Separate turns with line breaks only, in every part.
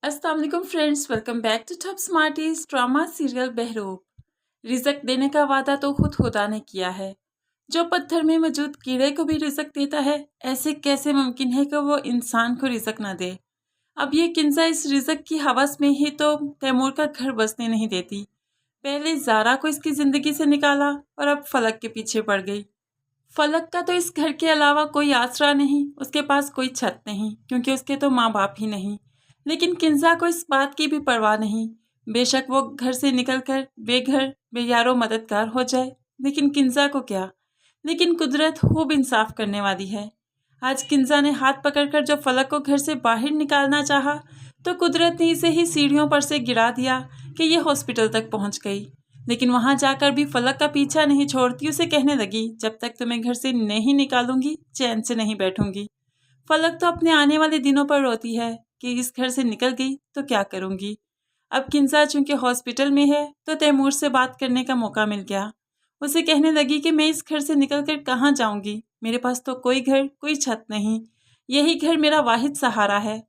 अस्सलाम वालेकुम friends, welcome back to top smarties drama serial Behroop. रिज़्क देने का वादा तो खुद खुदा ने किया है। जो पत्थर में मौजूद कीड़े को भी रिज़्क देता है, ऐसे कैसे मुमकिन है कि वो इंसान को रिज़्क ना दे। अब ये किंजा इस रिज़्क की हवस में ही तो तैमूर का घर बसने नहीं देती। पहले ज़ारा को इसकी ज़िंदगी से निकाला और अब फलक के पीछे पड़ गई। फलक का तो इस घर के अलावा कोई आसरा नहीं, उसके पास कोई छत नहीं, क्योंकि उसके तो माँ बाप ही नहीं। लेकिन किंजा को इस बात की भी परवाह नहीं। बेशक वो घर से निकलकर बेघर बेयारो मददगार हो जाए, लेकिन किंजा को क्या। लेकिन कुदरत खूब इंसाफ करने वाली है। आज किंजा ने हाथ पकड़कर जो फलक को घर से बाहर निकालना चाहा, तो कुदरत ने इसे ही सीढ़ियों पर से गिरा दिया कि ये हॉस्पिटल तक पहुंच गई। लेकिन वहां जाकर भी फलक का पीछा नहीं छोड़ती, उसे कहने लगी, जब तक तुम्हें घर से नहीं निकालूंगी चैन से नहीं बैठूंगी। फलक तो अपने आने वाले दिनों पर रोती है कि इस घर से निकल गई तो क्या करूंगी। अब किंजा चूंकि हॉस्पिटल में है तो तैमूर से बात करने का मौका मिल गया। उसे कहने लगी कि मैं इस घर से निकलकर कहाँ जाऊंगी, मेरे पास तो कोई घर कोई छत नहीं, यही घर मेरा वाहिद सहारा है।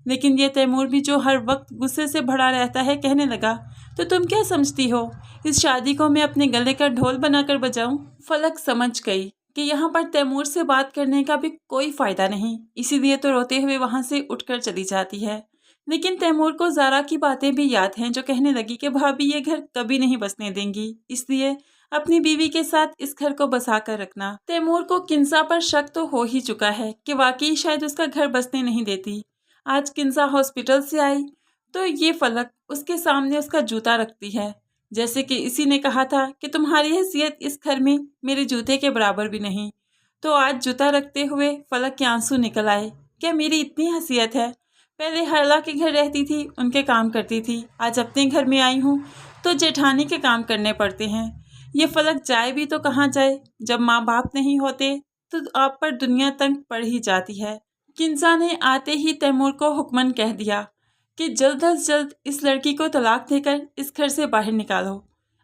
लेकिन ये तैमूर भी जो हर वक्त गुस्से से भरा रहता है, कहने लगा, तो तुम क्या समझती हो इस शादी को मैं अपने गले का ढोल बनाकर बजाऊं। फलक समझ गई कि यहाँ पर तैमूर से बात करने का भी कोई फायदा नहीं, इसीलिए तो रोते हुए वहां से उठकर चली जाती है। लेकिन तैमूर को ज़ारा की बातें भी याद हैं, जो कहने लगी कि भाभी ये घर कभी नहीं बसने देंगी, इसलिए अपनी बीवी के साथ इस घर को बसा कर रखना। तैमूर को किंजा पर शक तो हो ही चुका है कि वाकई शायद उसका घर बसने नहीं देती। आज किंजा हॉस्पिटल से आई तो ये फलक उसके सामने उसका जूता रखती है, जैसे कि इसी ने कहा था कि तुम्हारी हैसियत इस घर में मेरे जूते के बराबर भी नहीं। तो आज जूता रखते हुए फलक के आंसू निकल आए। क्या मेरी इतनी हैसियत है? पहले हरला के घर रहती थी, उनके काम करती थी, आज अपने घर में आई हूँ तो जेठानी के काम करने पड़ते हैं। ये फलक जाए भी तो कहाँ जाए, जब माँ बाप नहीं होते तो आप पर दुनिया तंग पड़ ही जाती है। किंजा ने आते ही तैमूर को हुक्मन कह दिया कि जल्द अज जल्द इस लड़की को तलाक देकर इस घर से बाहर निकालो।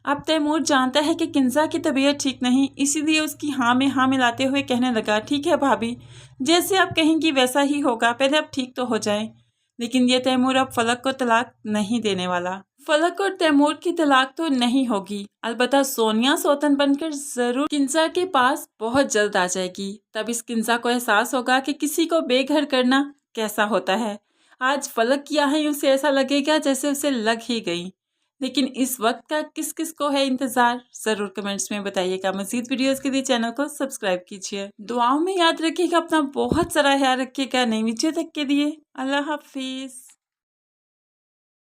अब तैमूर जानता है कि किंजा की तबीयत ठीक नहीं, इसीलिए उसकी हाँ में हाँ मिलाते हुए कहने लगा, ठीक है भाभी, जैसे आप कहेंगी वैसा ही होगा, पहले अब ठीक तो हो जाए। लेकिन ये तैमूर अब फलक को तलाक नहीं देने वाला। फलक और तैमूर की तलाक तो नहीं होगी, अलबत्ता सोनिया सौतन बनकर जरूर किंजा के पास बहुत जल्द आ जाएगी। तब इस किंजा को एहसास होगा कि किसी को बेघर करना कैसा होता है। आज फलक किया है, उसे ऐसा लगेगा जैसे उसे लग ही गई। लेकिन इस वक्त का किस किस को है इंतजार, जरूर कमेंट्स में बताइएगा। मजीद वीडियोस के लिए चैनल को सब्सक्राइब कीजिए। दुआओं में याद रखिएगा, अपना बहुत सारा ख्याल रखिएगा। नई वीडियो तक के लिए अल्लाह हाफिज।